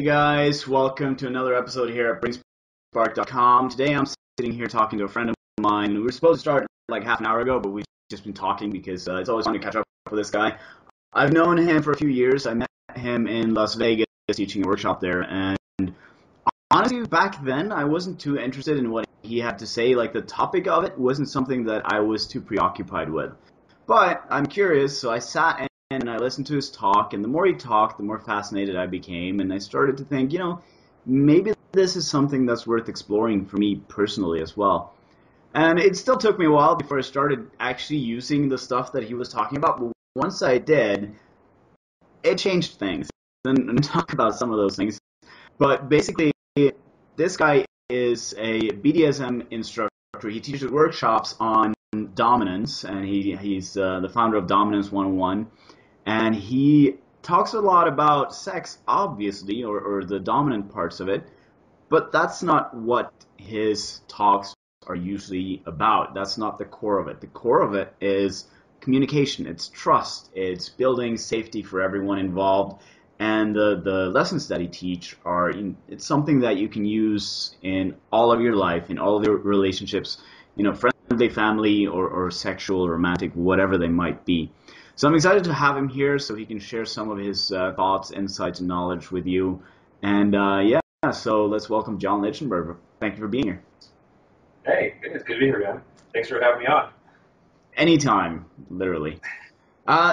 guys, welcome to another episode here at bringspark.com. Today I'm sitting here talking to a friend of mine. We were supposed to start like half an hour ago, but we've just been talking because it's always fun to catch up with this guy. I've known him for a few years. I met him in Las Vegas teaching a workshop there, and honestly, back then I wasn't too interested in what he had to say. Like, the topic of it wasn't something that I was too preoccupied with. But I'm curious, so I sat in and I listened to his talk, and the more he talked, the more fascinated I became, and I started to think, maybe this is something that's worth exploring for me personally as well. And it still took me a while before I started actually using the stuff that he was talking about, but once I did, it changed things. And we'll talk about some of those things. But basically, this guy is a BDSM instructor. He teaches workshops on dominance, and he's the founder of Dominance 101. And he talks a lot about sex, obviously, or the dominant parts of it, but that's not what his talks are usually about. That's not the core of it. The core of it is communication. It's trust. It's building safety for everyone involved. And the lessons that he teach it's something that you can use in all of your life, in all of your relationships, friendly, family, or sexual, romantic, whatever they might be. So I'm excited to have him here so he can share some of his thoughts, insights, and knowledge with you. And so let's welcome John Litchenberg. Thank you for being here. Hey, it's good to be here, man. Thanks for having me on. Anytime, literally.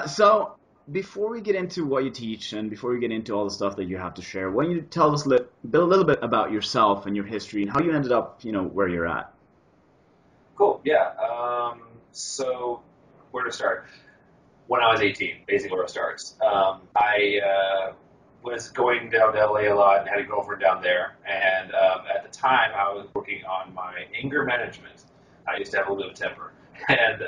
So before we get into what you teach and before we get into all the stuff that you have to share, why don't you tell us a little bit about yourself and your history and how you ended up, where you're at? Cool, yeah. So where to start? When I was 18, basically where it starts. I was going down to LA a lot and had a girlfriend down there. And at the time, I was working on my anger management. I used to have a little bit of temper. And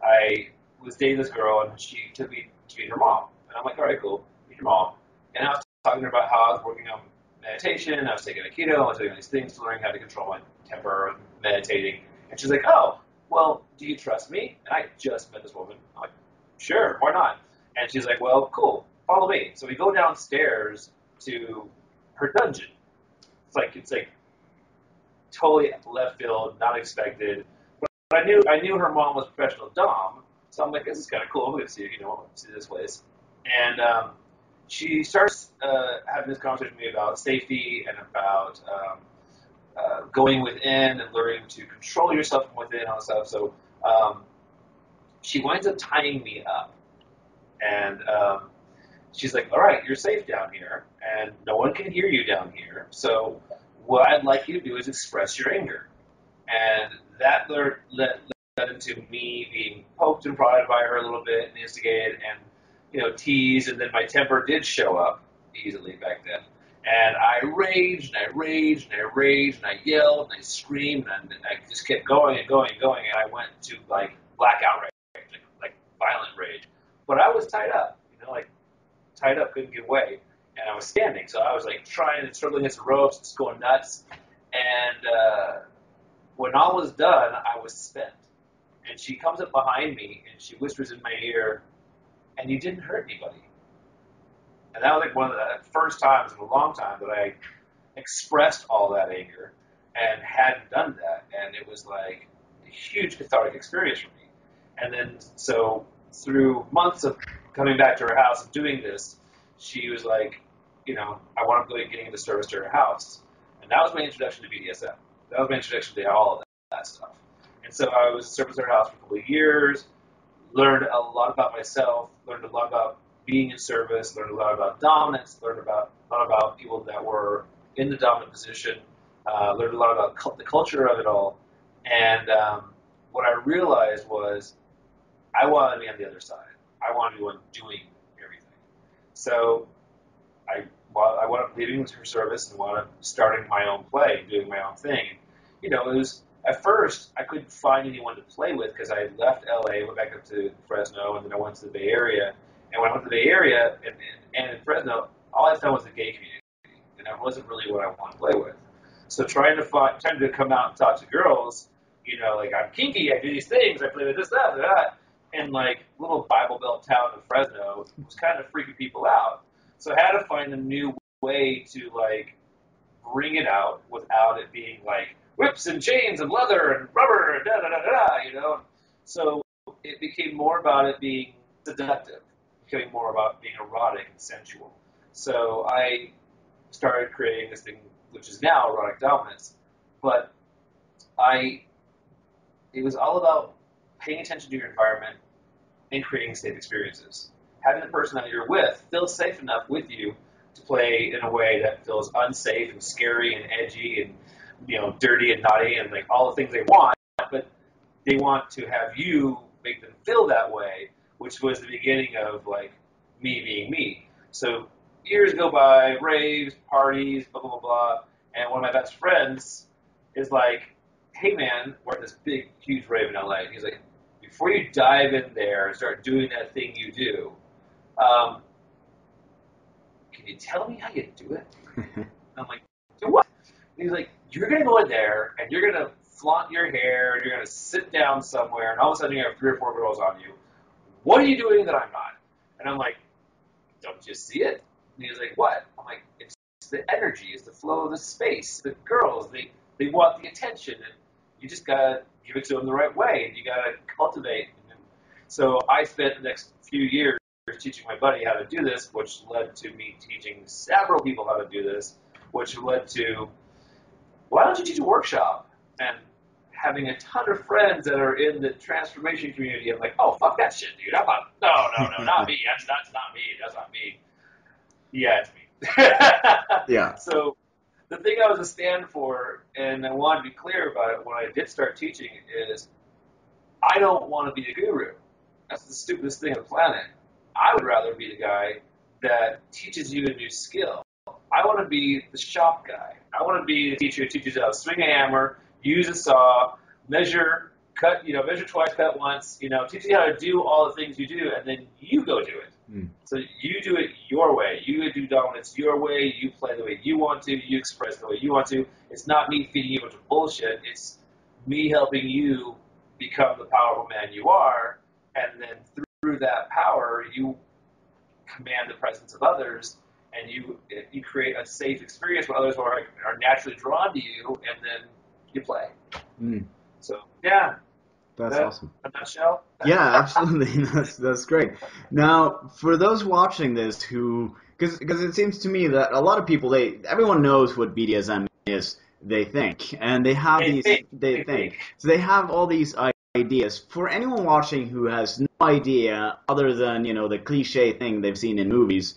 I was dating this girl, and she took me to meet her mom. And I'm like, all right, cool, meet your mom. And I was talking to her about how I was working on meditation. I was taking Aikido. I was doing these things to learn how to control my temper, meditating. And she's like, oh, well, do you trust me? And I just met this woman. I'm like, sure, why not? And she's like, well, cool, follow me. So we go downstairs to her dungeon. It's like totally left field, not expected. But I knew her mom was a professional dom, so I'm like, this is kind of cool. I'm going to see this place. And she starts having this conversation with me about safety and about going within and learning to control yourself from within and all that stuff. So she winds up tying me up. And she's like, all right, you're safe down here, and no one can hear you down here. So what I'd like you to do is express your anger. And that led into me being poked and prodded by her a little bit and instigated and, teased. And then my temper did show up easily back then. And I raged, and I raged, and I raged, and I yelled, and I screamed, and I just kept going and going and going. And I went to, blackout rage, like violent rage. But I was tied up, tied up, couldn't get away. And I was standing, so I was, trying and struggling against the ropes, just going nuts. And when all was done, I was spent. And she comes up behind me, and she whispers in my ear, and you didn't hurt anybody. And that was one of the first times in a long time that I expressed all that anger and hadn't done that. And it was like a huge cathartic experience for me. And then so through months of coming back to her house and doing this, she was like, I want to go getting into service to her house. And that was my introduction to BDSM. That was my introduction to all of that stuff. And so I was service to her house for a couple of years, learned a lot about myself, learned a lot about being in service, learned a lot about dominance, learned a lot about people that were in the dominant position, learned a lot about the culture of it all. And what I realized was I wanted to be on the other side. I wanted to be one doing everything. So I wound up leaving her service and wound up starting my own play, doing my own thing. It was, at first, I couldn't find anyone to play with because I left LA, went back up to Fresno, and then I went to the Bay Area. And when I went to the Bay Area and in Fresno, all I found was the gay community, and that wasn't really what I wanted to play with. So trying to come out and talk to girls, I'm kinky, I do these things, I play with this, that, and little Bible Belt town of Fresno was kind of freaking people out. So I had to find a new way to like bring it out without it being like whips and chains and leather and rubber and da da da da, you know. So it became more about it being seductive, becoming more about being erotic and sensual. So I started creating this thing, which is now Erotic Dominance, but it was all about paying attention to your environment and creating safe experiences. Having the person that you're with feel safe enough with you to play in a way that feels unsafe and scary and edgy and, you know, dirty and naughty and like all the things they want, but they want to have you make them feel that way, which was the beginning of like me being me. So years go by, raves, parties, blah, blah, blah, blah, and one of my best friends is like, hey man, we're at this big, huge rave in LA. And he's like, before you dive in there and start doing that thing you do, can you tell me how you do it? And I'm like, do what? And he's like, you're going to go in there and you're going to flaunt your hair and you're going to sit down somewhere and all of a sudden you have 3 or 4 girls on you. What are you doing that I'm not? And I'm like, don't you see it? And he's like, what? I'm like, it's the energy, it's the flow of the space. The girls, they want the attention and you just got to give it to them the right way and you got to cultivate. And so I spent the next few years teaching my buddy how to do this, which led to me teaching several people how to do this, which led to, why don't you teach a workshop? And having a ton of friends that are in the transformation community, I'm like, oh, fuck that shit, dude. I'm not, no, not me. That's not me. That's not me. Yeah, it's me. Yeah. So the thing I was a stand for, and I wanted to be clear about it when I did start teaching, is I don't want to be a guru. That's the stupidest thing on the planet. I would rather be the guy that teaches you a new skill. I want to be the shop guy. I want to be the teacher who teaches you how to swing a hammer, use a saw, measure twice, cut once, teach you how to do all the things you do, and then you go do it. So you do it your way. You do dominance your way. You play the way you want to. You express the way you want to. It's not me feeding you a bunch of bullshit. It's me helping you become the powerful man you are, and then through that power, you command the presence of others, and you create a safe experience where others are naturally drawn to you, and then you play. So, yeah. That's awesome. A nutshell? Yeah, absolutely. That's great. Now, for those watching this because it seems to me that a lot of people, everyone knows what BDSM is, they think, and they have they think. So they have all these ideas. For anyone watching who has no idea other than, the cliche thing they've seen in movies,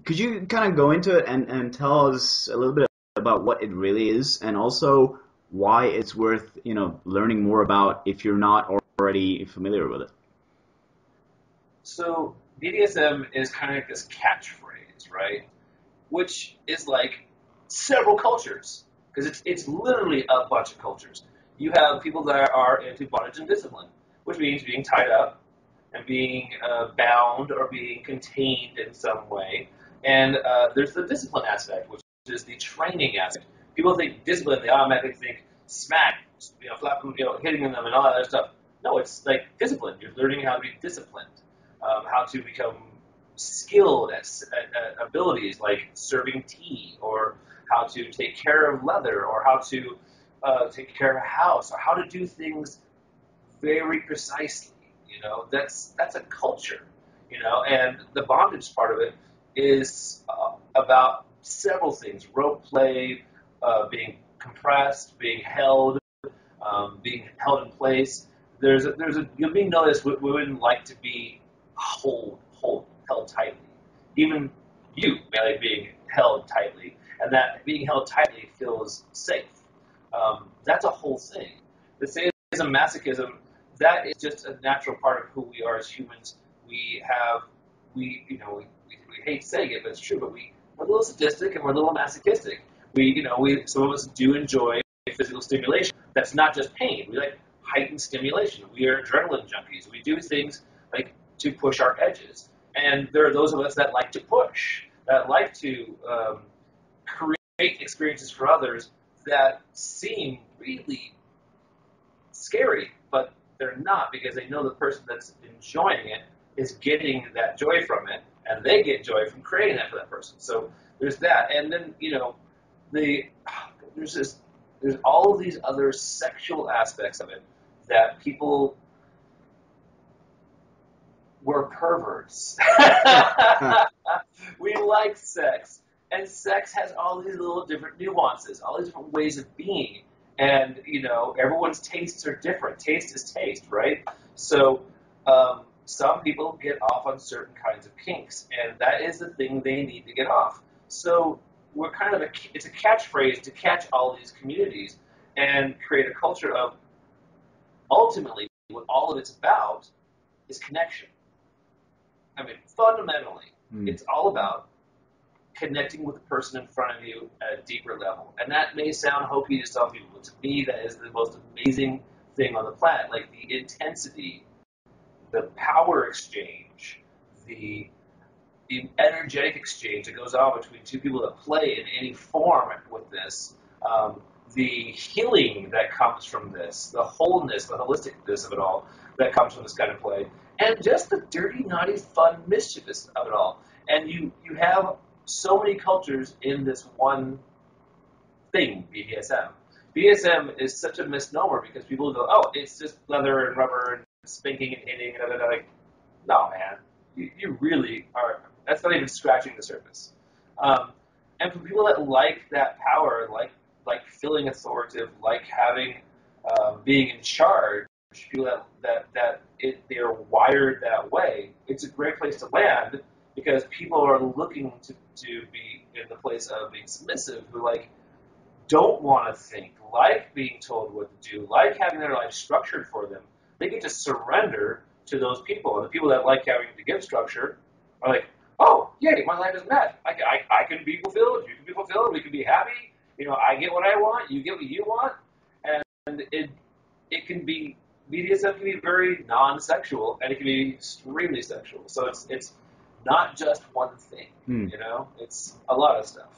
could you kind of go into it and tell us a little bit about what it really is, and also why it's worth, learning more about if you're not already familiar with it? So BDSM is kind of this catchphrase, right? Which is like several cultures, because it's literally a bunch of cultures. You have people that are into bondage and discipline, which means being tied up and being bound or being contained in some way. And there's the discipline aspect, which is the training aspect. People think discipline, they automatically think smack, hitting them and all that other stuff. No, it's like discipline. You're learning how to be disciplined, how to become skilled at abilities like serving tea, or how to take care of leather, or how to take care of a house, or how to do things very precisely. That's a culture. And the bondage part of it is about several things: rope play, being compressed, being held in place. You'll be noticed women like to be held tightly. Even you may like being held tightly, and that being held tightly feels safe. That's a whole thing. The sadism, masochism, that is just a natural part of who we are as humans. We hate saying it, but it's true. But we're a little sadistic and we're a little masochistic. Some of us do enjoy physical stimulation. That's not just pain. We like heightened stimulation. We are adrenaline junkies. We do things like to push our edges. And there are those of us that like to push, that like to create experiences for others that seem really scary, but they're not, because they know the person that's enjoying it is getting that joy from it, and they get joy from creating that for that person. So there's that, and then there's all of these other sexual aspects of it that people were perverts. We like sex, and sex has all these little different nuances, all these different ways of being, and everyone's tastes are different. Taste is taste, right? So some people get off on certain kinds of kinks, and that is the thing they need to get off. So we're kind of it's a catchphrase to catch all these communities and create a culture of, ultimately, what all of it's about is connection. I mean, fundamentally, it's all about connecting with the person in front of you at a deeper level. And that may sound hokey to some people, but to me, that is the most amazing thing on the planet. Like the intensity, the power exchange, the energetic exchange that goes on between two people that play in any form with this, the healing that comes from this, the wholeness, the holisticness of it all that comes from this kind of play, and just the dirty, naughty, fun, mischievous of it all. And you have so many cultures in this one thing, BDSM. BDSM is such a misnomer because people go, oh, it's just leather and rubber and spanking and hitting and like, no, man, you really are. That's not even scratching the surface. And for people that like that power, like feeling authoritative, like having being in charge, people that they're wired that way, it's a great place to land because people are looking to be in the place of being submissive, who don't want to think, like being told what to do, like having their life structured for them. They get to surrender to those people, and the people that like having to give structure are like, oh, yay, my life is met. I can be fulfilled. You can be fulfilled. We can be happy. I get what I want. You get what you want. And it can be, BDSM can be very non-sexual, and it can be extremely sexual. So it's not just one thing, It's a lot of stuff.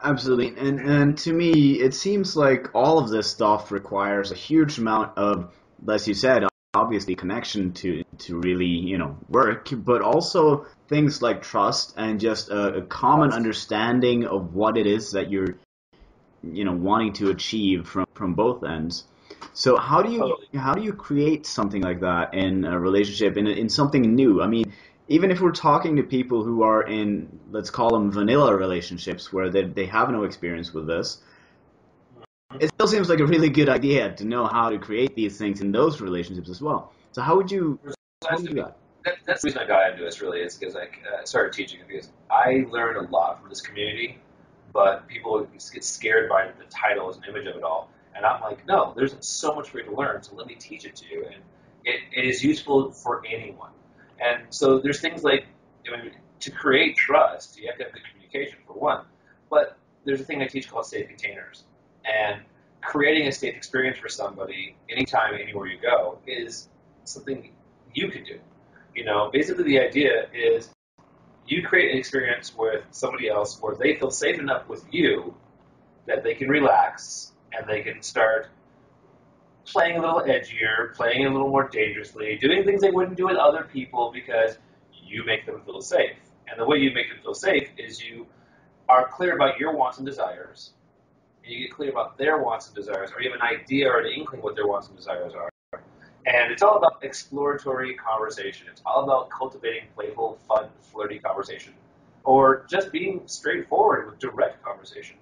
Absolutely. And to me, it seems like all of this stuff requires a huge amount of, as you said, obviously connection to really, work, but also things like trust and just a common understanding of what it is that you're, wanting to achieve from both ends. So how do you create something like that in a relationship, in something new? I mean, even if we're talking to people who are in, let's call them vanilla relationships, where they have no experience with this, it still seems like a really good idea to know how to create these things in those relationships as well. So how would you do that? That's the reason I got into this, really, is because I started teaching it, because I learned a lot from this community, but people get scared by the title as an image of it all. And I'm like, no, there's so much for you to learn, so let me teach it to you. And it is useful for anyone. And so there's things like, to create trust, you have to have good communication, for one. But there's a thing I teach called safe containers. And creating a safe experience for somebody, anytime, anywhere you go, is something you can do. Basically the idea is you create an experience with somebody else where they feel safe enough with you that they can relax and they can start playing a little edgier, playing a little more dangerously, doing things they wouldn't do with other people because you make them feel safe. And the way you make them feel safe is you are clear about your wants and desires, and you get clear about their wants and desires, or you have an idea or an inkling what their wants and desires are. And it's all about exploratory conversation. It's all about cultivating playful, fun, flirty conversation, or just being straightforward with direct conversation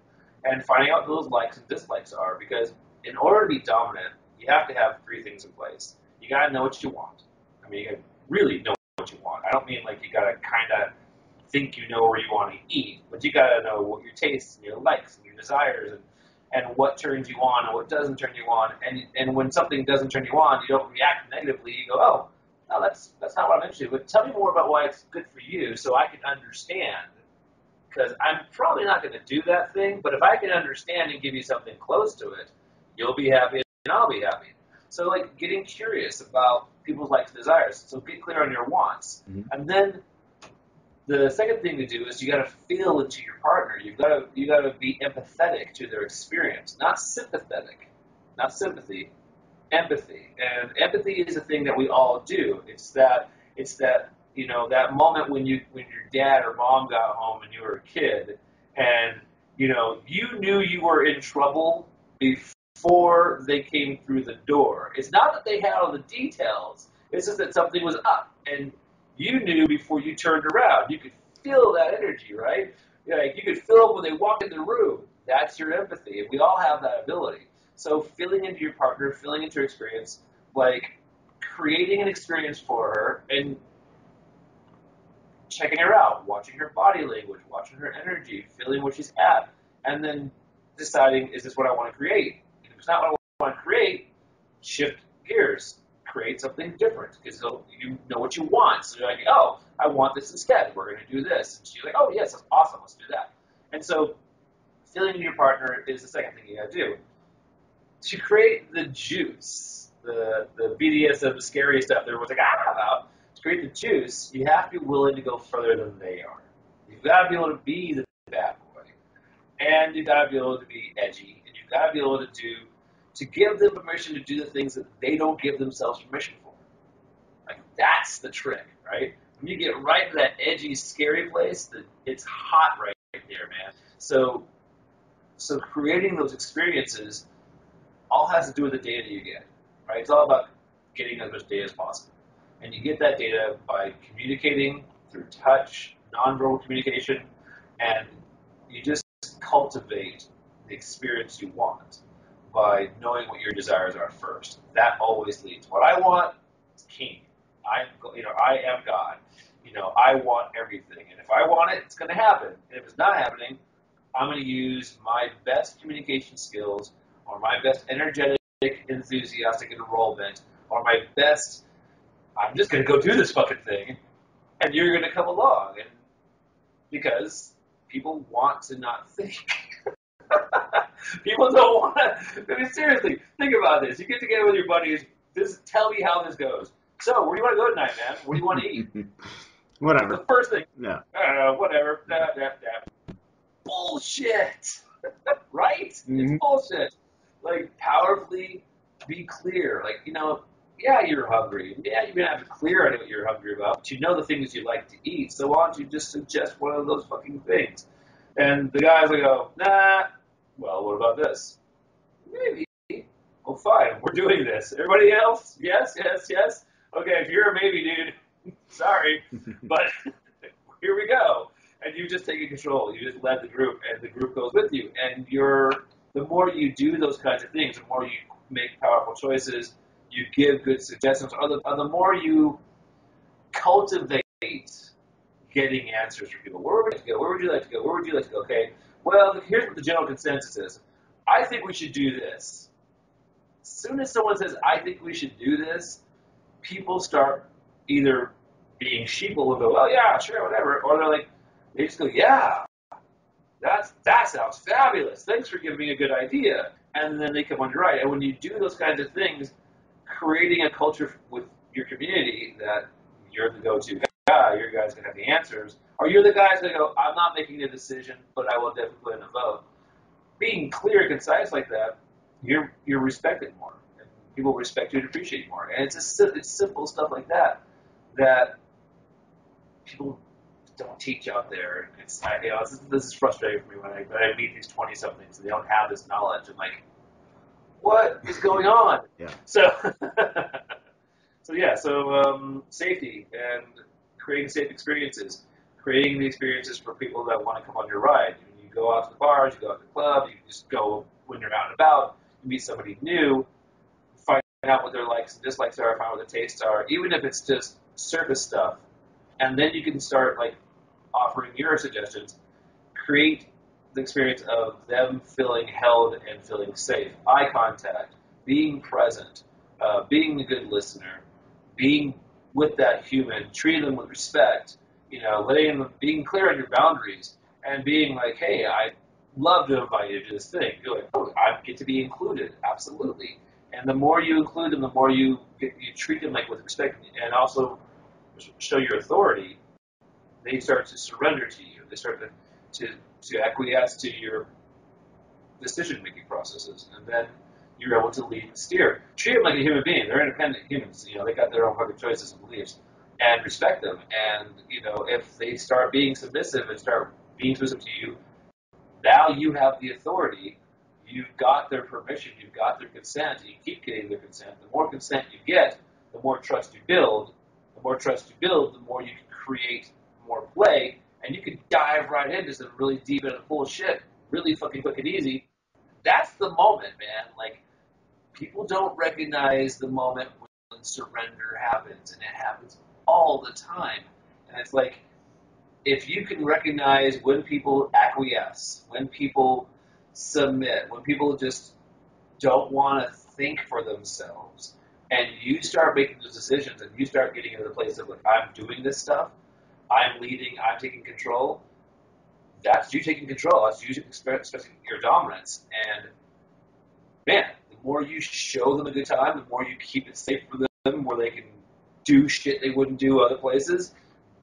and finding out who those likes and dislikes are, because in order to be dominant, you have to have three things in place. You got to know what you want. I mean, you got to really know what you want. I don't mean like you got to kind of think you know where you want to eat, but you got to know what your tastes and your likes and your desires and what turns you on and what doesn't turn you on. And when something doesn't turn you on, you don't react negatively. You go, oh, no, that's not what I'm interested in. But tell me more about why it's good for you so I can understand. Because I'm probably not going to do that thing, but if I can understand and give you something close to it, you'll be happy and I'll be happy. So, getting curious about people's likes and desires. So get clear on your wants. Mm-hmm. And then the second thing to do is you got to feel into your partner. You got to be empathetic to their experience, not sympathetic, not sympathy, empathy. And empathy is a thing that we all do. It's that that moment when your dad or mom got home and you were a kid, And, you know, you knew you were in trouble before they came through the door. It's not that they had all the details. It's just that something was up. And you knew before you turned around. You could feel that energy, right? Like, you could feel it when they walk in the room. That's your empathy. And we all have that ability. So feeling into your partner, feeling into your experience, like creating an experience for her and checking her out, watching her body language, watching her energy, feeling what she's at, and then deciding, is this what I want to create? If it's not what I want to create, shift gears, create something different, because you know what you want. So you're like, oh, I want this instead. We're going to do this. And she's like, oh, yes, that's awesome. Let's do that. And so feeling into your partner is the second thing you got to do. To create the juice, the BDSM, the scary stuff that everyone's like, about, to create the juice, you have to be willing to go further than they are. You've got to be able to be the bad boy. And you've got to be able to be edgy. And you've got to be able to give them permission to do the things that they don't give themselves permission for. Like, that's the trick, right? When you get right to that edgy, scary place, it's hot right there, man. So creating those experiences all has to do with the data you get, right? It's all about getting as much data as possible. And you get that data by communicating through touch, nonverbal communication, and you just cultivate the experience you want by knowing what your desires are first. That always leads. What I want is king. I am God. I want everything. And if I want it, it's going to happen. And if it's not happening, I'm going to use my best communication skills or my best energetic, enthusiastic enrollment or my best, I'm just going to go do this fucking thing, and you're going to come along. And because people want to not think. People don't want to. I mean, seriously, think about this. You get together with your buddies. Tell me how this goes. So, where do you want to go tonight, man? What do you want to eat? Whatever. The first thing. Yeah. Whatever. Bullshit. Right? Mm-hmm. It's bullshit. Like, powerfully be clear. Like, yeah, you're hungry. Yeah, you're going to have to clear out what you're hungry about. But you know the things you like to eat. So why don't you just suggest one of those fucking things? And the guys will go, nah. Well, what about this? Maybe. Well, fine. We're doing this. Everybody else? Yes, yes, yes. Okay, if you're a maybe, dude, sorry. But here we go. And you just taking control. You just led the group, and the group goes with you. And the more you do those kinds of things, the more you make powerful choices, you give good suggestions, or the more you cultivate getting answers from people. Where would you like to go? Where would you like to go? Where would you like to go? Okay, well, here's what the general consensus is. I think we should do this. As soon as someone says, I think we should do this, people start either being sheeple and go, oh, yeah, sure, whatever, or they just go, yeah, that sounds fabulous. Thanks for giving me a good idea. And then they come on your right. And when you do those kinds of things, creating a culture with your community that you're the go-to guy, your guy's going to have the answers, or you're the guys that go, I'm not making a decision, but I will definitely put in a vote. Being clear and concise like that, you're respected more. And people respect you and appreciate you more. And it's simple stuff like that people don't teach out there. This is frustrating for me when I meet these 20-somethings and they don't have this knowledge. I'm like, what is going on? Yeah. So safety and creating safe experiences, creating the experiences for people that want to come on your ride. You go out to the bars, you go out to the club, you just go when you're out and about, you meet somebody new, find out what their likes and dislikes are, find out what their tastes are, even if it's just surface stuff. And then you can start offering your suggestions. Create the experience of them feeling held and feeling safe. Eye contact, being present, being a good listener, being with that human, treating them with respect, letting them, being clear on your boundaries, and being like, hey, I'd love to invite you to this thing. You're like, oh, I get to be included, absolutely. And the more you include them, the more you treat them with respect, and also show your authority, they start to surrender to you. They start to acquiesce to your decision-making processes, and then you're able to lead and steer. Treat them like a human being. They're independent humans. They got their own fucking choices and beliefs, and respect them. And if they start being submissive and start being submissive to you, Now you have the authority. You've got their permission. You've got their consent. You keep getting their consent. The more consent you get, the more trust you build. The more trust you build, the more you can create more play, and you can dive right into some really deep and full shit, really fucking quick and easy. That's the moment, man. Like, people don't recognize the moment when surrender happens, and it happens all the time. And it's like, if you can recognize when people acquiesce, when people submit, when people just don't want to think for themselves, and you start making those decisions, and you start getting into the place of, like, I'm doing this stuff, I'm leading, I'm taking control, that's you taking control. That's you expressing your dominance. And, man, the more you show them a good time, the more you keep it safe for them, where they can do shit they wouldn't do other places,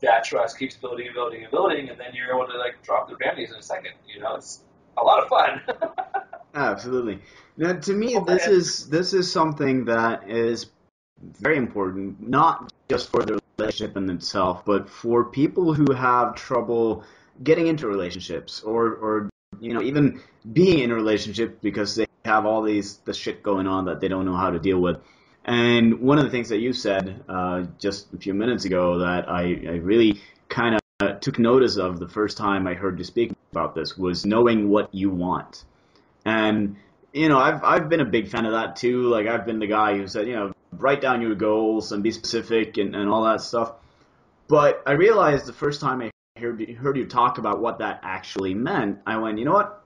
that trust keeps building and building and building, and then you're able to, like, drop their panties in a second. You know, it's a lot of fun. Absolutely. Now, to me, this is something that is very important, not just for the relationship in itself, but for people who have trouble getting into relationships, or even being in a relationship because they have all the shit going on that they don't know how to deal with. And one of the things that you said just a few minutes ago that I really kind of took notice of the first time I heard you speak about this was knowing what you want. And I've been a big fan of that too. Like, I've been the guy who said, write down your goals and be specific and all that stuff. But I realized the first time I heard you talk about what that actually meant, I went, you know what?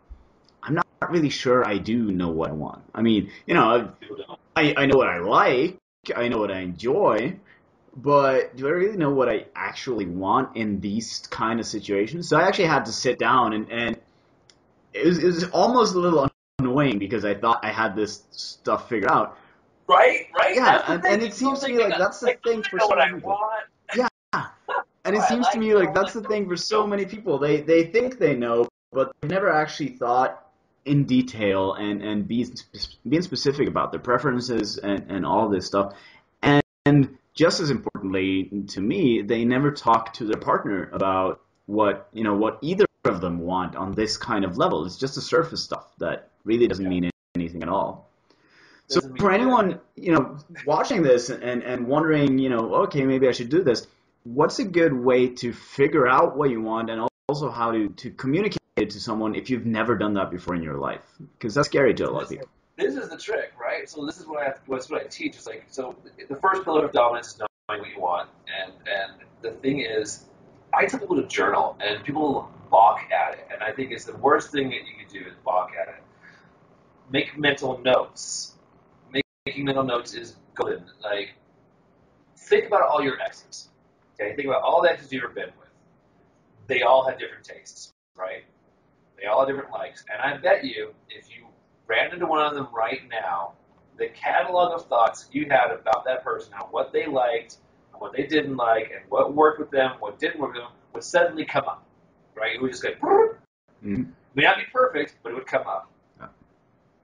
I'm not really sure I do know what I want. I mean, I know what I like, I know what I enjoy, but do I really know what I actually want in these kind of situations? So I actually had to sit down, and it was almost a little annoying because I thought I had this stuff figured out. Right? Yeah, and it seems to me like that's the thing for so many people. Yeah, and it seems to me like that's the thing for so many people. They think they know, but they've never actually thought in detail and being specific about their preferences and all this stuff. And just as importantly to me, they never talk to their partner about what either of them want on this kind of level. It's just the surface stuff that really doesn't mean anything at all. So for anyone, watching this and wondering, okay, maybe I should do this, what's a good way to figure out what you want, and also how to communicate it to someone if you've never done that before in your life? Because that's scary to a lot of people. This is the trick, right? So this is what I teach. It's like, so the first pillar of dominance is knowing what you want, and the thing is, I tell people to journal, and people balk at it, and I think it's the worst thing that you can do is balk at it. Make mental notes. Making mental notes is golden. Like, think about all your exes. Okay, think about all the exes you've ever been with. They all had different tastes, right? They all have different likes, and I bet you, if you ran into one of them right now, the catalog of thoughts you had about that person, on what they liked, and what they didn't like, and what worked with them, what didn't work with them, would suddenly come up, right? It would just go, mm-hmm. May not be perfect, but it would come up. Yeah.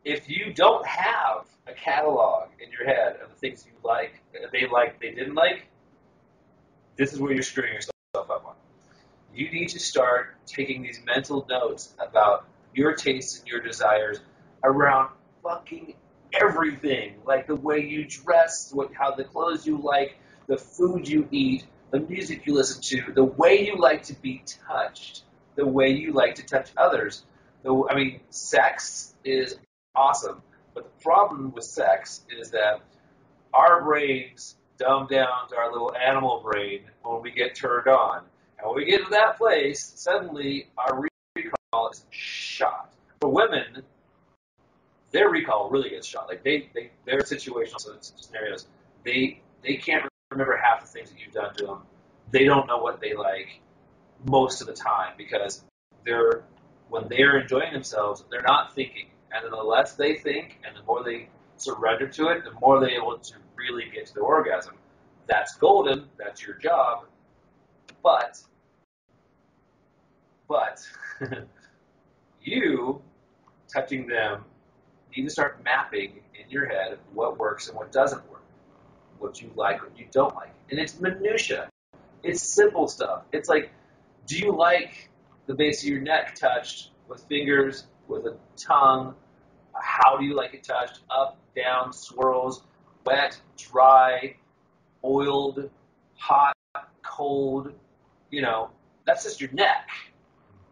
If you don't have a catalog in your head of the things you like, they didn't like, this is where you're screwing yourself up on. You need to start taking these mental notes about your tastes and your desires around fucking everything, like the way you dress, how the clothes you like, the food you eat, the music you listen to, the way you like to be touched, the way you like to touch others. Sex is awesome, but the problem with sex is that our brains dumb down to our little animal brain when we get turned on. And when we get to that place, suddenly our recall is shot. For women, their recall really gets shot. Like, their situational scenarios, they can't remember half the things that you've done to them. They don't know what they like most of the time, because when they're enjoying themselves, they're not thinking. And the less they think and the more they surrender to it, the more they're able to really get to the orgasm. That's golden. That's your job. But you touching them need to start mapping in your head what works and what doesn't work, what you like, what you don't like. And it's minutia. It's simple stuff. It's like, do you like the base of your neck touched with fingers, with a tongue. How do you like it touched? Up, down, swirls, wet, dry, oiled, hot, cold. That's just your neck.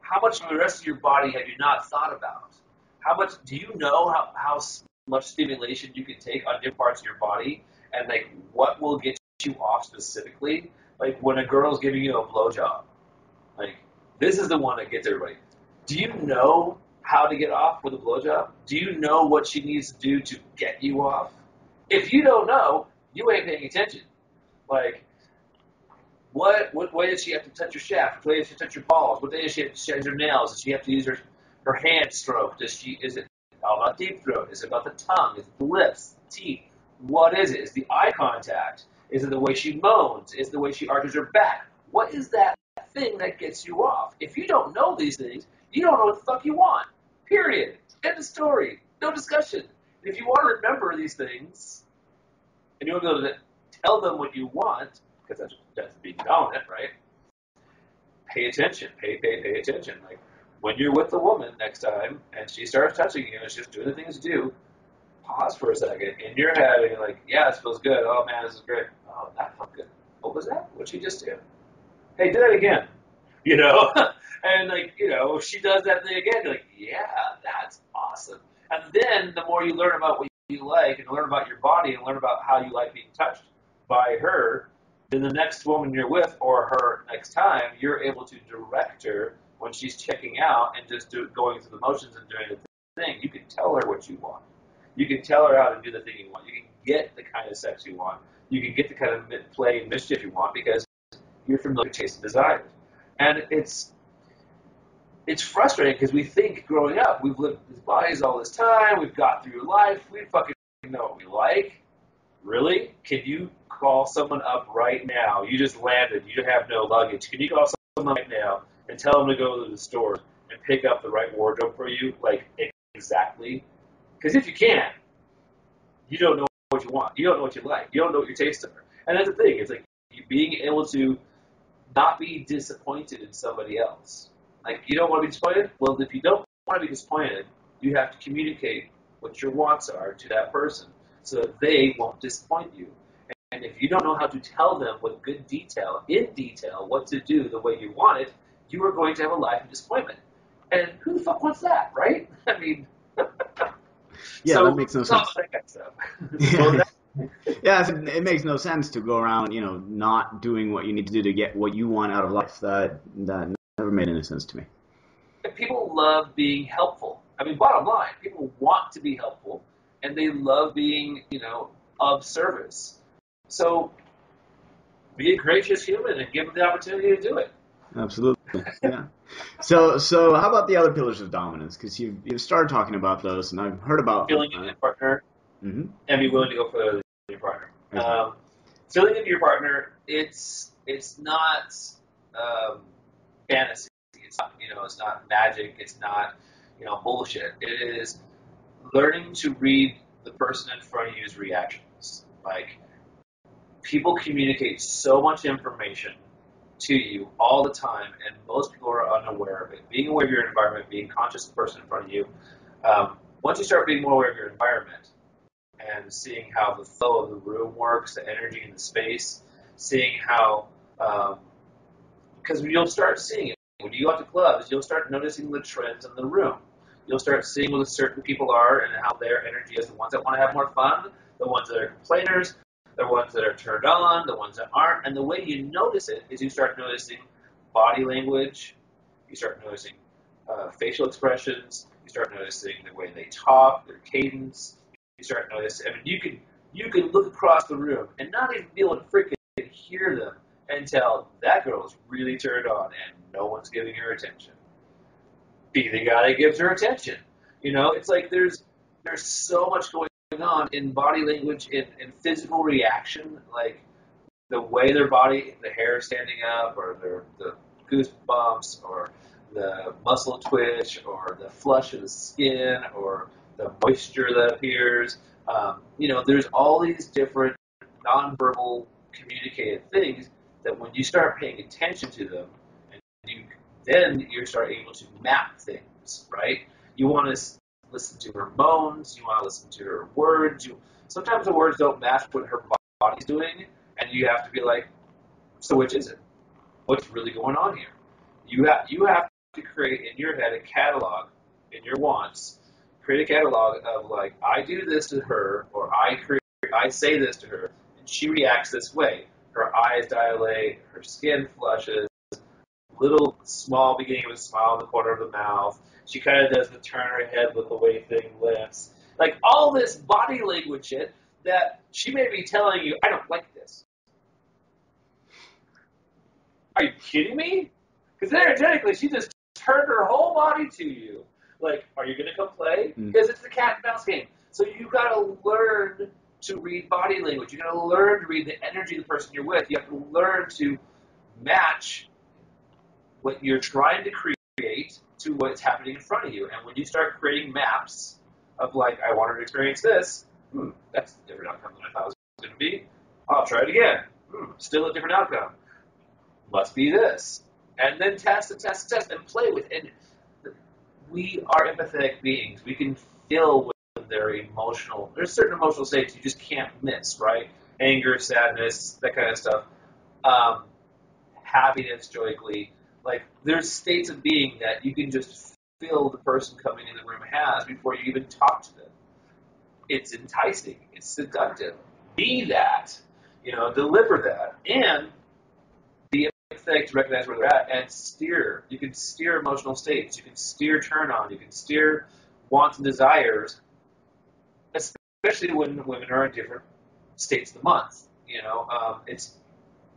How much of the rest of your body have you not thought about? How much do you know how much stimulation you can take on different parts of your body, and like what will get you off specifically? Like when a girl's giving you a blowjob, like this is the one that gets everybody. Do you know how to get off with a blowjob? Do you know what she needs to do to get you off? If you don't know, you ain't paying attention. Like, what way does she have to touch your shaft? What way does she touch your balls? What way does she have to shave her nails? Does she have to use her hand stroke? Is it all about deep throat? Is it about the tongue? Is it the lips, the teeth? What is it? Is the eye contact? Is it the way she moans? Is it the way she arches her back? What is that thing that gets you off? If you don't know these things, you don't know what the fuck you want. Period. End of story. No discussion. If you want to remember these things, and you want to be able to tell them what you want, because that's being dominant, right? Pay attention. Pay attention. Like, when you're with a woman next time, and she starts touching you, and she's just doing the things to do, pause for a second. In your head, and you're like, yeah, this feels good. Oh, man, this is great. Oh, that felt good. What was that? What'd she just do? Hey, do that again. And like, if she does that thing again, you're like, yeah, that's awesome. And then the more you learn about what you like and learn about your body and learn about how you like being touched by her, then the next woman you're with or her next time, you're able to direct her when she's checking out and just going through the motions and doing the thing. You can tell her what you want. You can tell her how to do the thing you want. You can get the kind of sex you want. You can get the kind of play and mischief you want because you're familiar with tastes and desires. And it's frustrating because we think growing up, we've lived these bodies all this time, we've got through life, we fucking know what we like. Really? Can you call someone up right now? You just landed, you have no luggage. Can you call someone right now and tell them to go to the store and pick up the right wardrobe for you? Like, exactly? Because if you can't, you don't know what you want. You don't know what you like. You don't know what your tastes are. And that's the thing. It's like you being able to not be disappointed in somebody else. Like, you don't want to be disappointed? Well, if you don't want to be disappointed, you have to communicate what your wants are to that person so that they won't disappoint you. And if you don't know how to tell them with good detail, in detail, what to do the way you want it, you are going to have a life of disappointment. And who the fuck wants that, right? I mean, yeah, so that makes no sense. that kind of stuff. Yeah, it makes no sense to go around, not doing what you need to do to get what you want out of life. That never made any sense to me. And people love being helpful. I mean, bottom line, people want to be helpful, and they love being, of service. So be a gracious human and give them the opportunity to do it. Absolutely, yeah. So how about the other pillars of dominance? Because you've started talking about those, and I've heard about filling in your partner, mm-hmm. and be willing to go further than your partner. Filling into your partner, it's not fantasy. It's not, it's not magic. It's not, bullshit. It is learning to read the person in front of you's reactions. Like, people communicate so much information to you all the time, and most people are unaware of it. Being aware of your environment, being conscious of the person in front of you, once you start being more aware of your environment and seeing how the flow of the room works, the energy in the space, seeing how, because you'll start seeing it. When you go out to clubs, you'll start noticing the trends in the room. You'll start seeing what certain people are and how their energy is. The ones that want to have more fun, the ones that are complainers, the ones that are turned on, the ones that aren't. And the way you notice it is you start noticing body language, you start noticing facial expressions, you start noticing the way they talk, their cadence. You start noticing. I mean, you can look across the room and not even be able to freaking hear them and tell that girl is really turned on and no one's giving her attention. Be the guy that gives her attention. It's like there's so much going on in body language, in physical reaction, like the way their body, the hair standing up, or the goosebumps, or the muscle twitch, or the flush of the skin, or the moisture that appears. There's all these different nonverbal communicated things that when you start paying attention to them, and you start able to map things. emotions, right? You want to listen to her moans. You want to listen to her words. Sometimes the words don't match what her body's doing, and you have to be like, so which is it? What's really going on here? You have to create in your head a catalog in your wants. Create a catalog of like, I do this to her, or I say this to her, and she reacts this way. Her eyes dilate, her skin flushes, little small beginning of a smile in the corner of the mouth. She kind of does the turn her head with the way thing lifts. Like all this body language shit that she may be telling you, I don't like this. Are you kidding me? Because energetically, she just turned her whole body to you. Like, are you going to come play? Because it's the cat and mouse game. So you got to learn to read body language. You got to learn to read the energy of the person you're with. You have to learn to match what you're trying to create to what's happening in front of you. And when you start creating maps of like, I want her to experience this, that's a different outcome than I thought it was going to be. I'll try it again. Still a different outcome. Must be this. And then test and test and test and play with it. And we are empathetic beings. We can feel with their emotional, there's certain emotional states you just can't miss, right? Anger, sadness, that kind of stuff. Happiness, joy, glee. Like, there's states of being that you can just feel the person coming in the room has before you even talk to them. It's enticing. It's seductive. Be that. Deliver that. And be empathetic to recognize where they're at and steer. You can steer emotional states. You can steer turn on. You can steer wants and desires, especially when women are in different states of the month. It's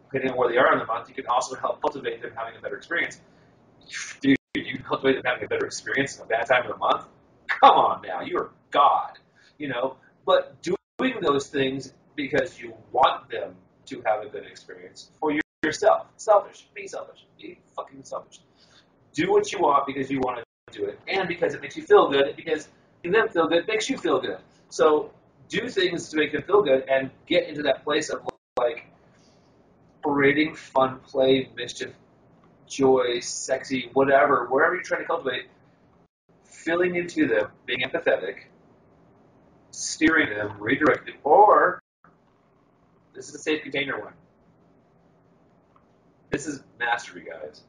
depending on where they are in the month, you can also help cultivate them having a better experience. Dude, you can cultivate them having a better experience in a bad time of the month? Come on now, you're God. But doing those things because you want them to have a good experience for yourself. Selfish. Be selfish. Be fucking selfish. Do what you want because you want to do it, and because it makes you feel good, and because making them feel good makes you feel good. So do things to make them feel good and get into that place of like creating fun, play, mischief, joy, sexy, whatever, wherever you're trying to cultivate, filling into them, being empathetic, steering them, redirecting them, or this is a safe container one. This is mastery, guys.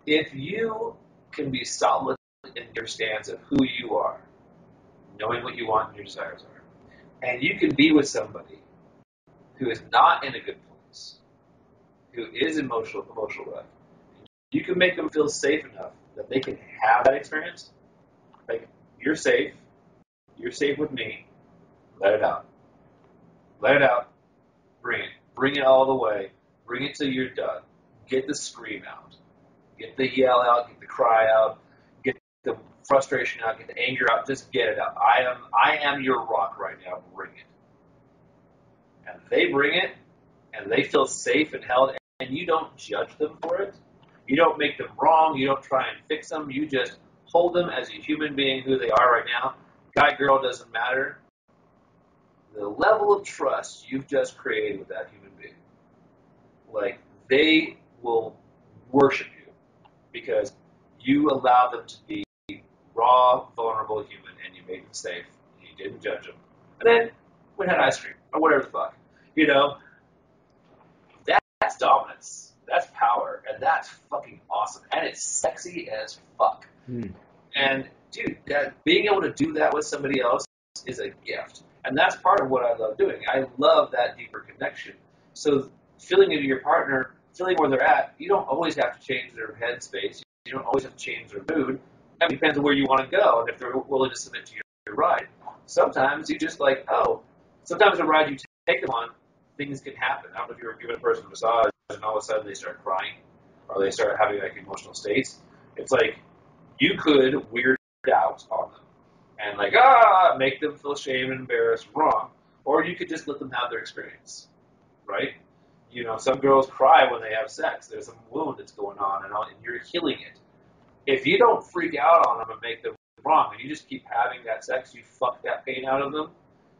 If you can be solid in your stance of who you are, knowing what you want and your desires are, and you can be with somebody who is not in a good place, who is emotional wreck, you can make them feel safe enough that they can have that experience. Like, you're safe with me, let it out. Let it out, bring it all the way, bring it till you're done. Get the scream out, get the yell out, get the cry out, get the frustration out, get the anger out, just get it out. I am your rock right now, bring it. And they bring it, and they feel safe and held, and you don't judge them for it. You don't make them wrong. You don't try and fix them. You just hold them as a human being who they are right now. Guy, girl, doesn't matter. The level of trust you've just created with that human being, like, they will worship you because you allowed them to be raw, vulnerable human, and you made them safe. And you didn't judge them. And then we had ice cream or whatever the fuck. That's dominance. That's power, and that's fucking awesome, and it's sexy as fuck. And dude, being able to do that with somebody else is a gift, and that's part of what I love doing. I love that deeper connection. So feeling into your partner, feeling where they're at, you don't always have to change their headspace. You don't always have to change their mood. It depends on where you want to go, and if they're willing to submit to your ride. Sometimes you just sometimes the ride you take them on, things can happen. I don't know if you were giving a person a massage and all of a sudden they start crying or they start having like emotional states. It's like you could weird out on them and make them feel shame and embarrassed, wrong, or you could just let them have their experience, right? Some girls cry when they have sex. There's some wound that's going on and you're healing it. If you don't freak out on them and make them wrong and you just keep having that sex, you fuck that pain out of them.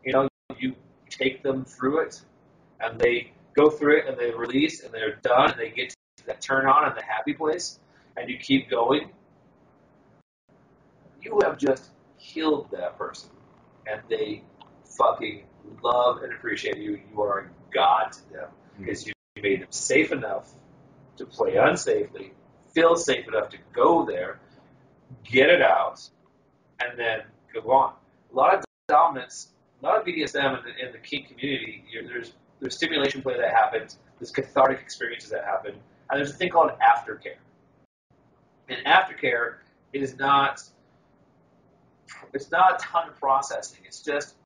You take them through it. And they go through it, and they release, and they're done, and they get to that turn on and the happy place, and you keep going. you have just healed that person, and they fucking love and appreciate you. You are a god to them because you made them safe enough to play unsafely, feel safe enough to go there, get it out, and then go on. A lot of dominance, a lot of BDSM in the kink community, there's stimulation play that happens, there's cathartic experiences that happen, and there's a thing called aftercare. And aftercare is not a ton of processing. It's just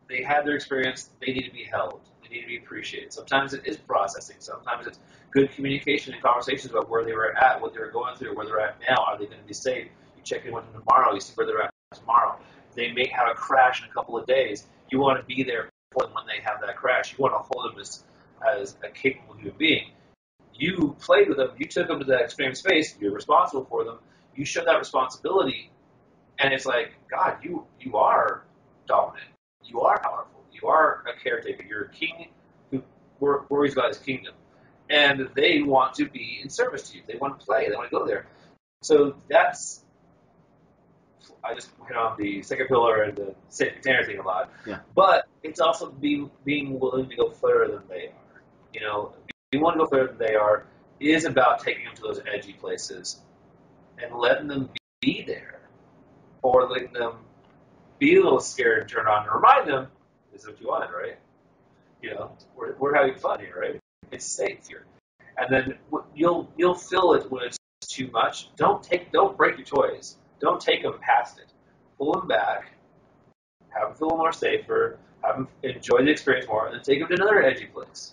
they had their experience, they need to be held, they need to be appreciated. Sometimes it is processing. Sometimes it's good communication and conversations about where they were at, what they were going through, where they're at now. Are they going to be safe? You check in with them tomorrow, you see where they're at tomorrow. They may have a crash in a couple of days. You want to be there for them when they have that crash. You want to hold them as a capable human being. You played with them, you took them to that extreme space, you're responsible for them, you show that responsibility, and it's like, God, you are dominant, you are powerful, you are a caretaker, you're a king who worries about his kingdom, and they want to be in service to you, they want to play, they want to go there. So that's, I just hit on the second pillar and the safe container thing a lot, but it's also being willing to go further than they are, you know. You want to go further than they are is about taking them to those edgy places and letting them be there, or letting them be a little scared and turn on and remind them, this is what you wanted, right? You know, we're having fun here, right? It's safe here. And then you'll feel it when it's too much. Don't break your toys. Don't take them past it. Pull them back, have them feel more safer, have them enjoy the experience more, and then take them to another edgy place.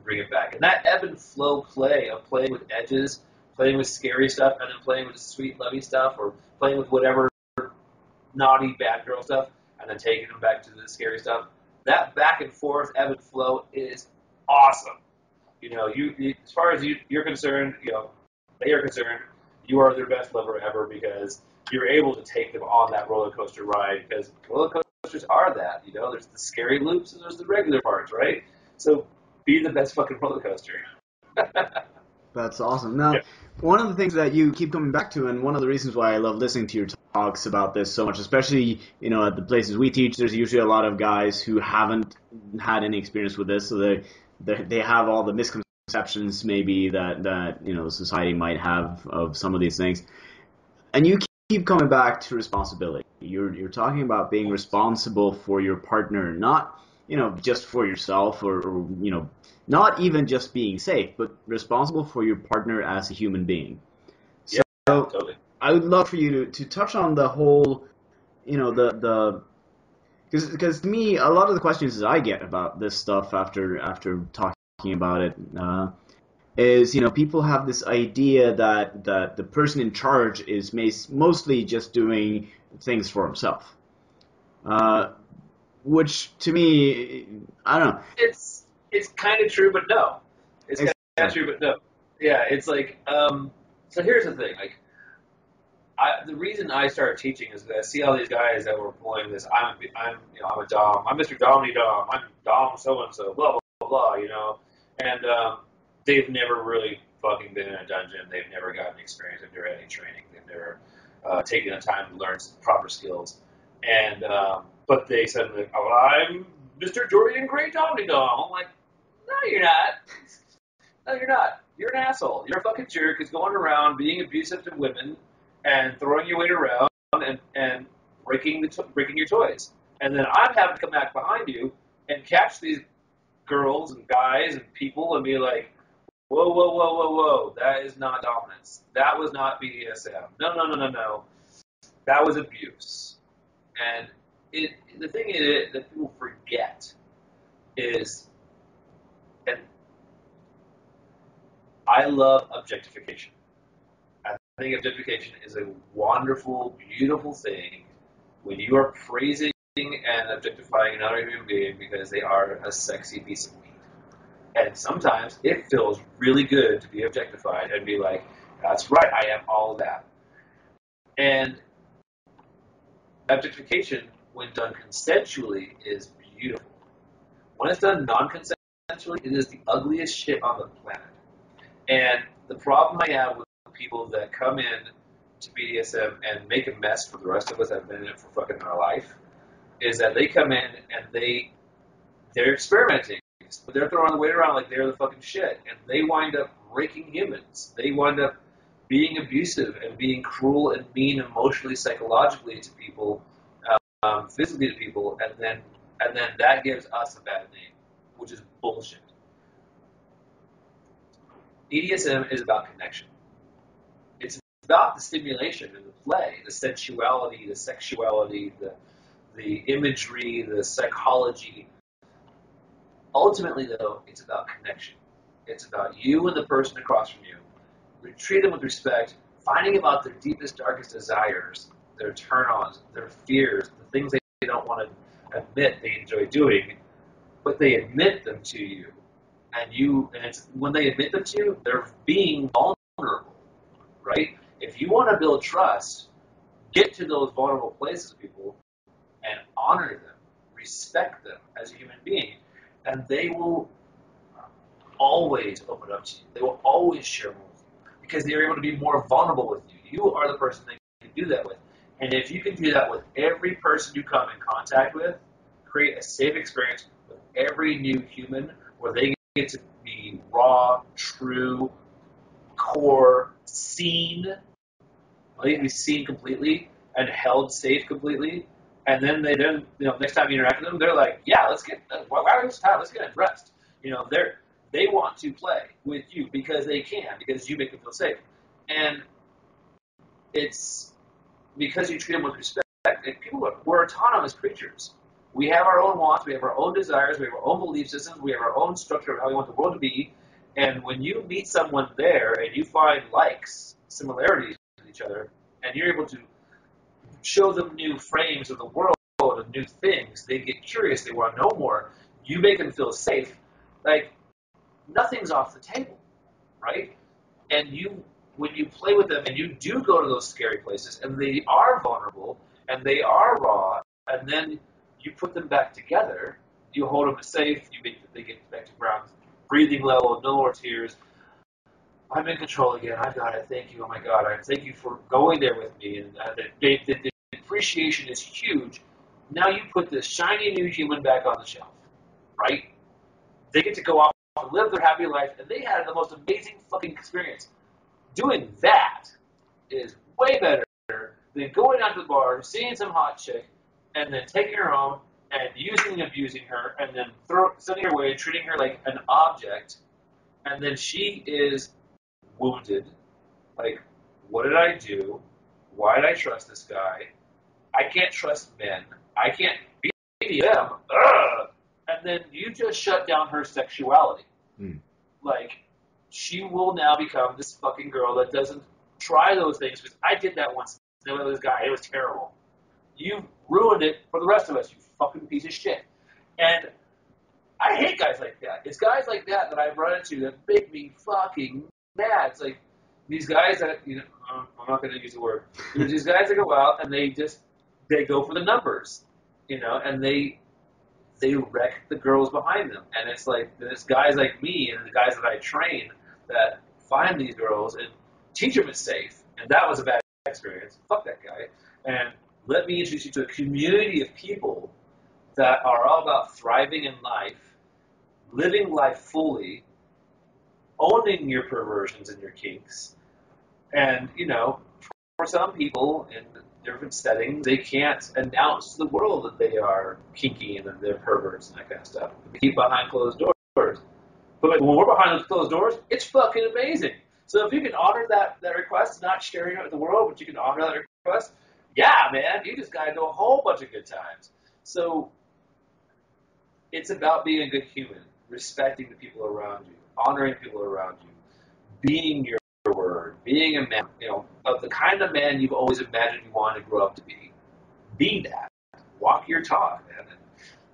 Bring it back. And that ebb and flow play of playing with edges, playing with scary stuff, and then playing with the sweet, lovey stuff, or playing with whatever naughty, bad girl stuff, and then taking them back to the scary stuff, that back and forth ebb and flow is awesome. You know, you as far as you're concerned, you know, they are concerned, you are their best lover ever because you're able to take them on that roller coaster ride, because roller coasters are that, you know, there's the scary loops and there's the regular parts, right? So be the best fucking roller coaster. That's awesome. Now, one of the things that you keep coming back to, and one of the reasons why I love listening to your talks about this so much, especially, you know, at the places we teach, there's usually a lot of guys who haven't had any experience with this, so they have all the misconceptions maybe that you know, society might have of some of these things. And you keep coming back to responsibility. You're talking about being responsible for your partner, not, you know, just for yourself, or you know, not even just being safe, but responsible for your partner as a human being. So Totally. I would love for you to touch on the whole, you know, because to me, a lot of the questions that I get about this stuff after talking about it is, you know, people have this idea that the person in charge is mostly just doing things for himself. Which to me, I don't know. It's kind of true, but no. It's kind of true, but no. Yeah, it's like, so here's the thing. Like, the reason I started teaching is that I see all these guys that were pulling this. I'm a Dom. I'm Mr. Domny Dom. I'm Dom so and so. Blah blah blah blah. You know, and they've never really fucking been in a dungeon. They've never gotten experience. They've never had any training. They've never taken the time to learn some proper skills. And but they said, like, oh, I'm Mr. Dorian Gray Domny Dom. I'm like, no, you're not. No, you're not. You're an asshole. You're a fucking jerk who's going around being abusive to women and throwing your weight around and breaking your toys. And then I'm having to come back behind you and catch these girls and guys and people and be like, whoa, whoa, whoa, whoa, whoa. That is not dominance. That was not BDSM. No. That was abuse. And the thing is that people forget is, and I love objectification. I think objectification is a wonderful, beautiful thing when you are praising and objectifying another human being because they are a sexy piece of meat. And sometimes it feels really good to be objectified and be like, that's right, I am all of that. And objectification, when done consensually, is beautiful. When it's done non-consensually, it is the ugliest shit on the planet. And the problem I have with people that come in to BDSM and make a mess for the rest of us that have been in it for fucking our life is that they come in and they're experimenting, but they're throwing the weight around like they're the fucking shit, and they wind up breaking humans. They wind up being abusive and being cruel and mean emotionally, psychologically to people, physically to people, and then that gives us a bad name, which is bullshit. BDSM is about connection. It's about the stimulation and the play, the sensuality, the sexuality, the imagery, the psychology. Ultimately, though, it's about connection. It's about you and the person across from you. We treat them with respect, finding about their deepest, darkest desires, their turn-ons, their fears, the things they don't want to admit they enjoy doing, but they admit them to you. And it's when they admit them to you, they're being vulnerable, right? If you want to build trust, get to those vulnerable places with people and honor them, respect them as a human being, and they will always open up to you. They will always share more with you because they're able to be more vulnerable with you. You are the person they can do that with. And if you can do that with every person you come in contact with, create a safe experience with every new human where they get to be raw, true, core, seen. They can be seen completely and held safe completely. And then next time you interact with them, they're like, yeah, let's get undressed. They want to play with you because they can, because you make them feel safe. And it's because you treat them with respect. And we're autonomous creatures. We have our own wants, we have our own desires, we have our own belief systems, we have our own structure of how we want the world to be. And when you meet someone there and you find similarities with each other, and you're able to show them new frames of the world and new things, they get curious, they want to know more, you make them feel safe, like nothing's off the table, right? And when you play with them and you do go to those scary places and they are vulnerable and they are raw, and then you put them back together, you hold them safe, they get back to ground, breathing level, no more tears. I'm in control again. I got it. Thank you. Oh my God. I thank you for going there with me. And the appreciation is huge. Now you put this shiny new human back on the shelf, right? They get to go off and live their happy life, and they had the most amazing fucking experience. Doing that is way better than going out to the bar, seeing some hot chick, and then taking her home and using and abusing her, and then sending her away, treating her like an object, and then she is wounded. Like, what did I do? Why did I trust this guy? I can't trust men. I can't be them. Ugh! And then you just shut down her sexuality. Like, she will now become this fucking girl that doesn't try those things because I did that once with this guy. It was terrible. You ruined it for the rest of us, you fucking piece of shit. And I hate guys like that. It's guys like that I've run into that make me fucking mad. It's like these guys that, I'm not going to use the word. There's these guys that go out and they go for the numbers, and they wreck the girls behind them. And it's like, there's guys like me and the guys that I train that find these girls and teach them it's safe. And that was a bad experience. Fuck that guy. And let me introduce you to a community of people that are all about thriving in life, living life fully, owning your perversions and your kinks. And, for some people in different settings, they can't announce to the world that they are kinky and that they're perverts and that kind of stuff. They keep behind closed doors. But when we're behind those closed doors, it's fucking amazing. So if you can honor that request, not sharing it with the world, but you can honor that request, yeah, man, you just got to know a whole bunch of good times. So it's about being a good human, respecting the people around you, honoring people around you, being your word, being a man, of the kind of man you've always imagined you want to grow up to be. Be that. Walk your talk, man,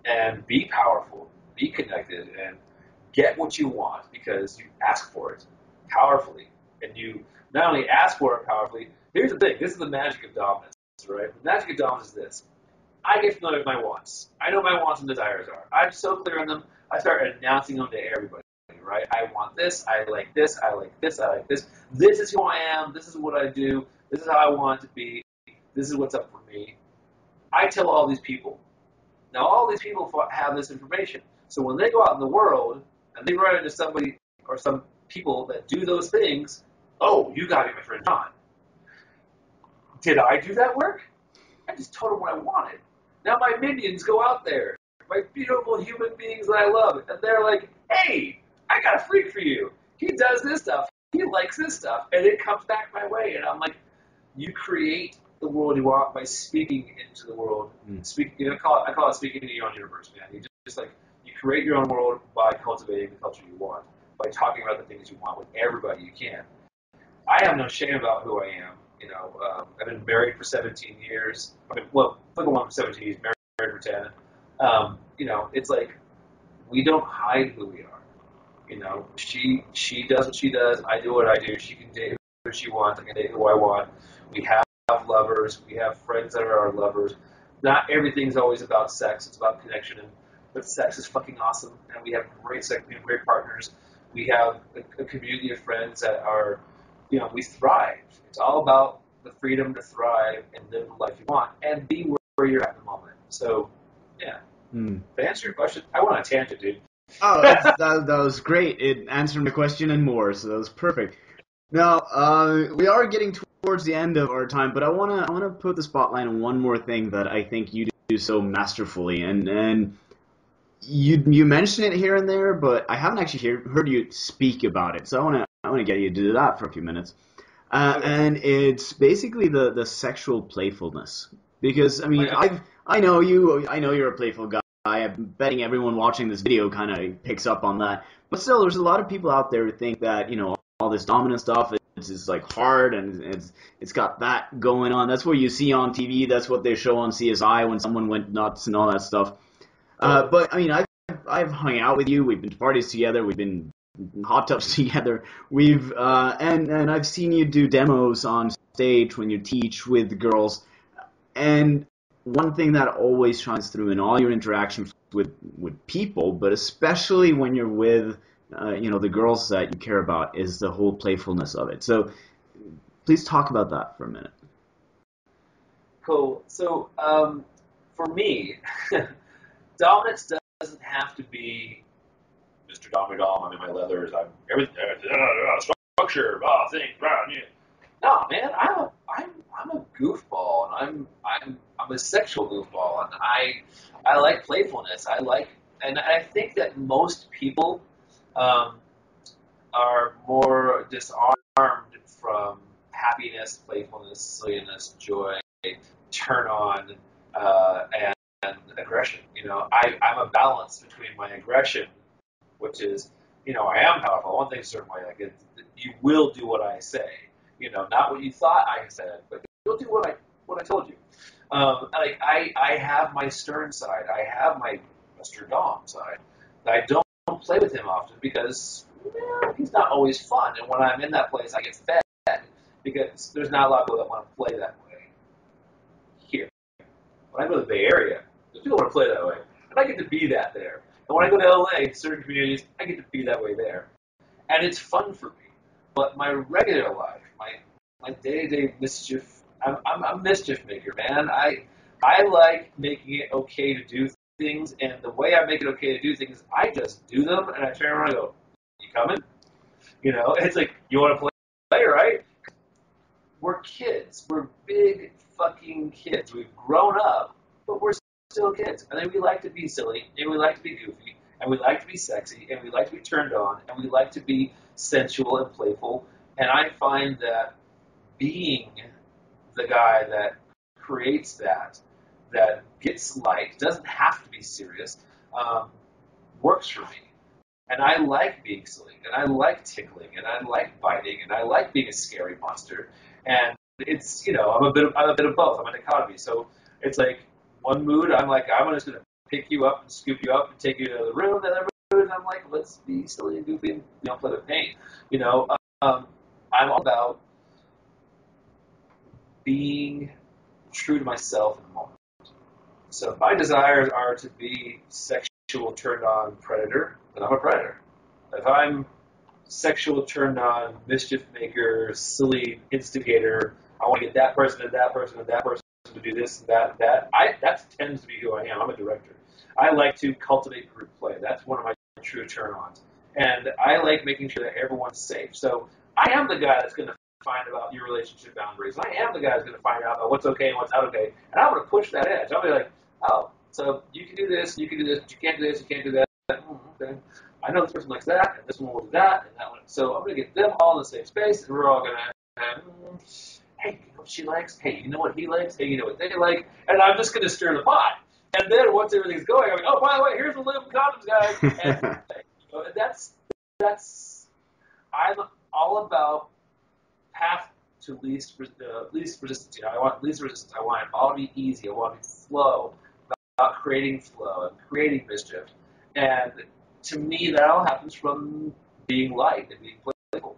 and be powerful, be connected, and get what you want because you ask for it powerfully. And you not only ask for it powerfully, here's the thing, this is the magic of dominance, right? The magic of dominance is this. I get familiar with my wants. I know my wants and desires are. I'm so clear on them, I start announcing them to everybody, right? I want this, I like this, I like this, I like this. This is who I am, this is what I do, this is how I want it to be, this is what's up for me. I tell all these people. Now, all these people have this information. So when they go out in the world and they run into somebody or some people that do those things, oh, you got to be my friend John. Did I do that work? I just told them what I wanted. Now my minions go out there, my beautiful human beings that I love, and they're like, hey, I got a freak for you. He does this stuff. He likes this stuff. And it comes back my way. And I'm like, you create the world you want by speaking into the world. I call it speaking into your own universe, man. You just like, you create your own world by cultivating the culture you want, by talking about the things you want with everybody you can. I have no shame about who I am. I've been married for 17 years. Single one for 17 years, married for 10. It's like we don't hide who we are. She does what she does. I do what I do. She can date who she wants. I can date who I want. We have lovers. We have friends that are our lovers. Not everything's always about sex. It's about connection. But sex is fucking awesome, and we have great sex. We have great partners. We have a community of friends that are, we thrive. It's all about the freedom to thrive and live the life you want and be where you're at the moment. So, yeah. To answer your question, I went on a tangent, dude. Oh, that was great. It answered my question and more, so that was perfect. Now, we are getting towards the end of our time, but I wanna put the spotlight on one more thing that I think you do so masterfully, and you mention it here and there, but I haven't actually heard you speak about it. So I wanna get you to do that for a few minutes. Okay. And it's basically the sexual playfulness, because I know you're a playful guy. I'm betting everyone watching this video kind of picks up on that. But still, there's a lot of people out there who think that all this dominant stuff is like hard and it's got that going on. That's what you see on TV. That's what they show on CSI when someone went nuts and all that stuff. But I've hung out with you. We've been to parties together. We've been hot tubs together. We've and I've seen you do demos on stage when you teach with girls. And one thing that always shines through in all your interactions with people, but especially when you're with the girls that you care about, is the whole playfulness of it. So please talk about that for a minute. Cool. So for me, dominance doesn't have to be Mr. Dom, I'm in my leathers, I'm everything, structure, things, yeah. No, man, I'm a goofball, and I'm a sexual goofball, and I like playfulness. And I think that most people are more disarmed from happiness, playfulness, silliness, joy, turn on, and aggression. I'm a balance between my aggression, which is, I am powerful. One thing's certain way, like you will do what I say. Not what you thought I said, but you'll do what I told you. I have my stern side. I have my Mr. Dom side. I don't play with him often because he's not always fun. And when I'm in that place, I get fed because there's not a lot of people that want to play that way here. When I go to the Bay Area, there's people who want to play that way, and I get to be that there. And when I go to LA, certain communities, I get to be that way there, and it's fun for me. But my regular life, my day-to-day mischief, I'm a mischief maker, man. I like making it okay to do things, and the way I make it okay to do things, I just do them, and I turn around and go, "You coming?" It's like, you want to play, right? We're kids. We're big fucking kids. We've grown up, but we're still kids. And then we like to be silly, and we like to be goofy, and we like to be sexy, and we like to be turned on, and we like to be sensual and playful. And I find that being the guy that creates that gets light, doesn't have to be serious, works for me. And I like being silly, and I like tickling, and I like biting, and I like being a scary monster. And it's, I'm a bit of both. I'm a dichotomy. So it's like one mood, I'm just going to pick you up and scoop you up and take you to the room. And other mood, I'm like, let's be silly and goofy and play with paint. I'm all about being true to myself in the moment. So if my desires are to be sexual turned on predator, then I'm a predator. If I'm sexual turned on, mischief maker, silly instigator, I want to get that person and that person and that person to do this and that and that. That tends to be who I am. I'm a director. I like to cultivate group play. That's one of my true turn-ons. And I like making sure that everyone's safe. So I am the guy that's going to find about your relationship boundaries. I am the guy that's going to find out about what's okay and what's not okay. And I'm going to push that edge. I'll be like, oh, so you can do this, you can do this, but you can't do this, you can't do that. Okay. I know this person likes that, and this one will do that, and that one. So I'm going to get them all in the same space, and we're all going to have, hey, you know what she likes? Hey, you know what he likes? Hey, you know what they like? And I'm just going to stir the pot. And then once everything's going, I'm like, oh, by the way, here's the lube condoms, guys. And that's I'm all about path to least resistance. You know, I want least resistance. I want it all to be easy. I want it to be flow, about creating flow and creating mischief. And to me, that all happens from being light and being playful.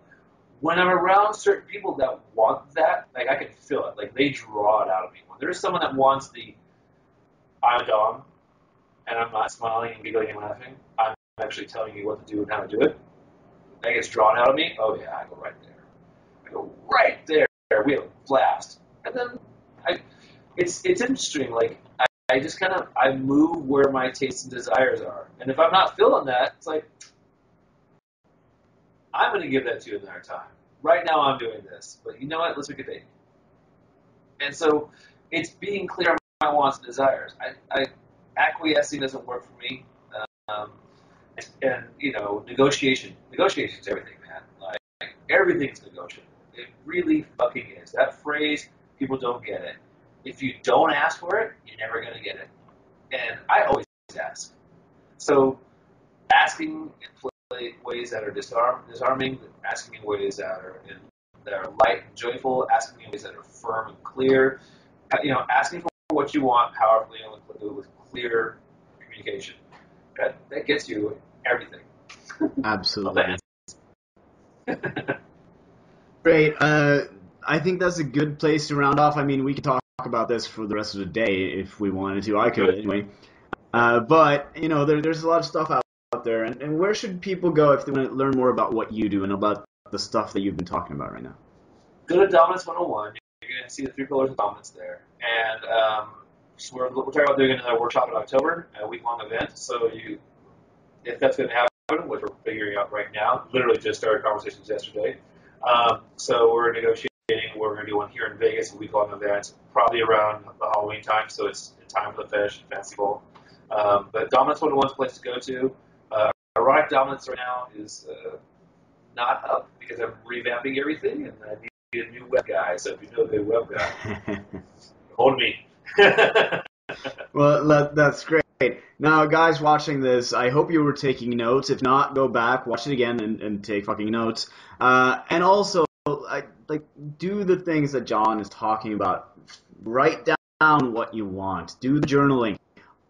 When I'm around certain people that want that, like I can feel it. Like they draw it out of me. When there's someone that wants the I'm a dom, and I'm not smiling and giggling and laughing, I'm actually telling you what to do and how to do it. That gets drawn out of me. Oh yeah, I go right there. I go right there. We have a blast. And then it's interesting. Like I just kind of I move where my tastes and desires are. And if I'm not feeling that, it's like I'm going to give that to you another time. Right now I'm doing this, but you know what? Let's make a date. And so it's being clear on my wants and desires. Acquiescing doesn't work for me. And you know, negotiation is everything, man. Like everything's negotiable. It really fucking is. That phrase, people don't get it. If you don't ask for it, you're never going to get it. And I always ask. So asking in ways that are disarming, asking in ways that are light and joyful, asking in ways that are firm and clear. You know, asking for what you want powerfully and with clear communication. That gets you everything. Absolutely. Great. I think that's a good place to round off. I mean, we could talk about this for the rest of the day if we wanted to. I could anyway. But, you know, there's a lot of stuff out there. And where should people go if they want to learn more about what you do and about the stuff that you've been talking about right now? Go to Dominance 101. You're going to see the 3 pillars of dominance there. And so we're talking about doing another workshop in October, a week-long event. So if that's going to happen, which we're figuring out right now, literally just started conversations yesterday. So we're negotiating. We're going to do one here in Vegas, a week-long event, probably around the Halloween time, so it's in time for the Fetish and Fancy Ball. But Dominance 101's a place to go to. Erotic Dominance right now is not up because I'm revamping everything, and I need a new web guy. So if you know a good web guy, hold me. Well, that's great. Now, guys watching this, I hope you were taking notes. If not, go back, watch it again, and take fucking notes. And also, do the things that John is talking about. Write down what you want. Do the journaling.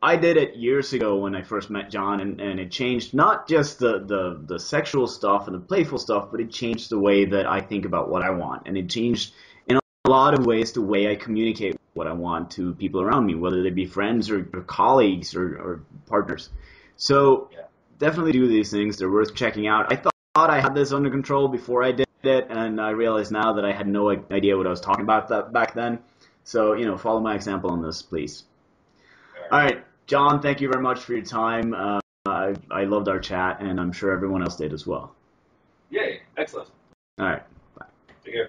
I did it years ago when I first met John, and it changed not just the sexual stuff and the playful stuff, but it changed the way that I think about what I want. And it changed in a lot of ways the way I communicate what I want to people around me, whether they be friends or colleagues or partners. So definitely do these things. They're worth checking out. I thought I had this under control before I did it, and I realize now that I had no idea what I was talking about back then. So, you know, follow my example on this, please. All right, John, thank you very much for your time. I loved our chat, and I'm sure everyone else did as well. Yay, excellent. All right, bye. Take care.